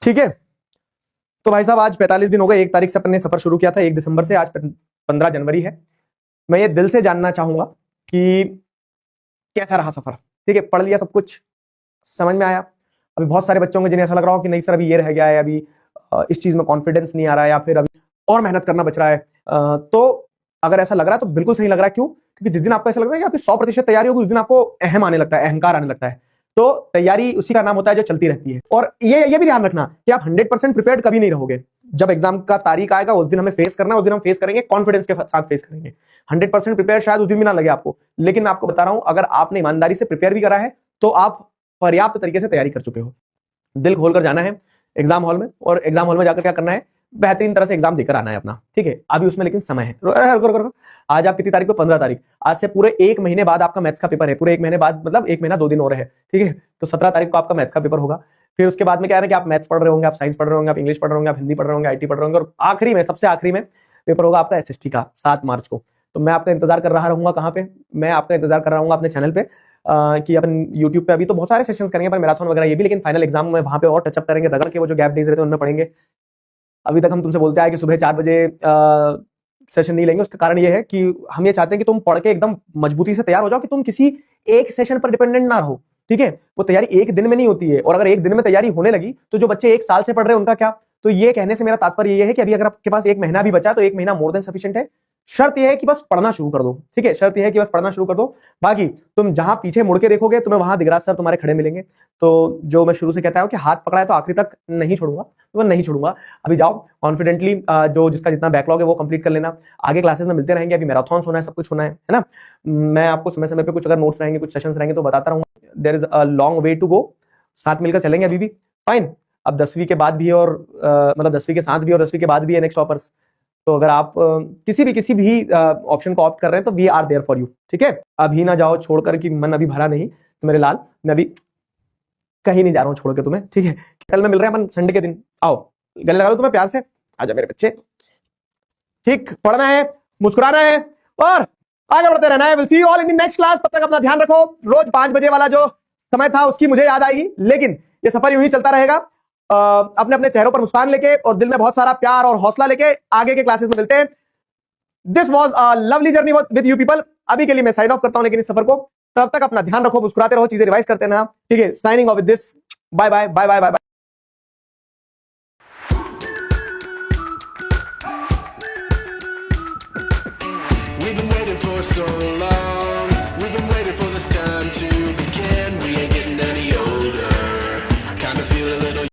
ठीक है। तो भाई साहब आज 45 दिन हो गए, 1 तारीख से अपन ने सफर शुरू किया था, 1 दिसंबर से, आज 15 जनवरी है। मैं ये दिल से जानना चाहूंगा कि कैसा रहा सफर। ठीक है, पढ़ लिया सब कुछ, समझ में आया? अभी बहुत सारे बच्चों को जिन्हें ऐसा लग रहा हो कि नहीं सर अभी ये रह गया है, अभी इस चीज में कॉन्फिडेंस नहीं आ रहा है, या फिर अभी और मेहनत करना बच रहा है। तो अगर ऐसा लग रहा है तो बिल्कुल सही लग रहा है। क्यों? क्योंकि जिस दिन आपको ऐसा लग रहा है कि आपकी 100% तैयारी होगी, उस दिन आपको अहम आने लगता है, अहंकार आने लगता है। तो तैयारी उसी का नाम होता है जो चलती रहती है। और ये भी ध्यान रखना कि आप 100% प्रिपेयर्ड कभी नहीं रहोगे। जब एग्जाम का तारीख आएगा उस दिन हमें फेस करना है, उस दिन हम फेस करेंगे, कॉन्फिडेंस के साथ फेस करेंगे। 100% प्रिपेयर शायद उस दिन भी ना लगे आपको, लेकिन मैं आपको बता रहा हूं अगर आपने ईमानदारी से प्रिपेयर भी करा है तो आप पर्याप्त तरीके से तैयारी कर चुके हो। दिल खोलकर जाना है एग्जाम हॉल में, और एग्जाम हॉल में जाकर क्या करना है, बेहतरीन तरह से एग्जाम देकर आना है अपना। ठीक है, अभी उसमें लेकिन समय है। आज आप कितनी तारीख को? 15 तारीख। आज से पूरे 1 महीने बाद आपका मैथ्स का पेपर है। पूरे 1 महीने बाद मतलब 1 महीना 2 दिन और है। ठीक है, तो 17 तारीख को आपका मैथ्स का पेपर होगा। फिर उसके बाद में क्या है कि आप मैथ्स पढ़ रहे होंगे, आप साइंस पढ़ रहे होंगे, आप इंग्लिश पढ़ रहे होंगे, आप हिंदी पढ़ रहे होंगे, आईटी पढ़ रहे होंगे, और आखिरी में, सबसे आखिरी में पेपर होगा आपका एसएसटी का 7 मार्च को। तो मैं आपका इंतजार कर रहा रहूंगा। कहां पे? मैं आपका इंतजार कर रहा हूँ अपने चैनल पे, कि अपन YouTube पे अभी तो बहुत सारे सेशंस करेंगे पर मैराथन वगैरह ये भी, लेकिन फाइनल एग्जाम में वहां पे और टचअप करेंगे, रगड़ के वो जो गैप डेज रहते हैं उनमें पढ़ेंगे। अभी तक हम तुमसे बोलते आए कि सुबह 4 बजे सेशन नहीं लेंगे। उसका कारण ये है कि हम ये चाहते हैं कि तुम पढ़ के एकदम मजबूती से तैयार हो जाओ, कि तुम किसी एक सेशन पर डिपेंडेंट ना रहो। ठीक है, वो तैयारी एक दिन में नहीं होती है, और अगर एक दिन में तैयारी होने लगी तो जो बच्चे 1 साल से पढ़ रहे हैं उनका क्या? तो ये कहने से मेरा तात्पर्य ये है कि अभी अगर आपके पास 1 महीना भी बचा तो 1 महीना मोर देन सफिशिएंट है। शर्त यह है कि बस पढ़ना शुरू कर दो। ठीक है, शर्त यह है कि बस पढ़ना शुरू कर दो। बाकी तुम जहां पीछे मुड़ के देखोगे तुम्हें वहां दिगराज सर तुम्हारे खड़े मिलेंगे। तो जो मैं शुरू से कहता हूं कि हाथ पकड़ा है तो आखिरी तक नहीं छोड़ूंगा, तो मैं नहीं छोड़ूंगा। अभी जाओ कॉन्फिडेंटली, जो जिसका जितना बैकलॉग है वो कंप्लीट कर लेना। आगे क्लासेस में मिलते रहेंगे, अभी मैराथन होना है, सब कुछ होना है ना। मैं आपको समय समय पे कुछ अगर नोट्स रहेंगे, कुछ सेशंस रहेंगे तो बताता रहूंगा। There is a long way to go. साथ मिलकर चलेंगे अभी भी, फाइन। अब 10वीं के बाद भी, और मतलब 10वीं के साथ भी और 10वीं के बाद भी है नेक्स्ट टॉपर्स। तो अगर आप किसी भी ऑप्शन को ऑप्ट कर रहे हैं तो we are there for you. ठीक है, अभी ना जाओ छोड़कर कि मन अभी भरा नहीं। तो मेरे लाल, मैं अभी कहीं नहीं जा रहा हूं छोड़ के तुम्हें। ठीक है, कल में मिल रहे हैं अपन संडे के दिन, आओ गले लगा लो तुम्हें प्यार से, आजा मेरे बच्चे। ठीक, पढ़ना है, मुस्कुराना है और आगे बढ़ते रहना है। Will see you all in the next class. तब तक अपना ध्यान रखो। रोज 5 बजे वाला जो समय था उसकी मुझे याद आएगी, लेकिन ये सफर यूं ही चलता रहेगा। अपने अपने चेहरों पर मुस्कान लेके और दिल में बहुत सारा प्यार और हौसला लेके आगे के क्लासेस में मिलते हैं। This was a lovely journey with you people. अभी के लिए मैं साइन ऑफ करता हूं, लेकिन इस सफर को, तब तक अपना ध्यान रखो, मुस्कुराते रहो, चीजें रिवाइज करते रहना। ठीक है, signing off with this, bye bye bye bye bye.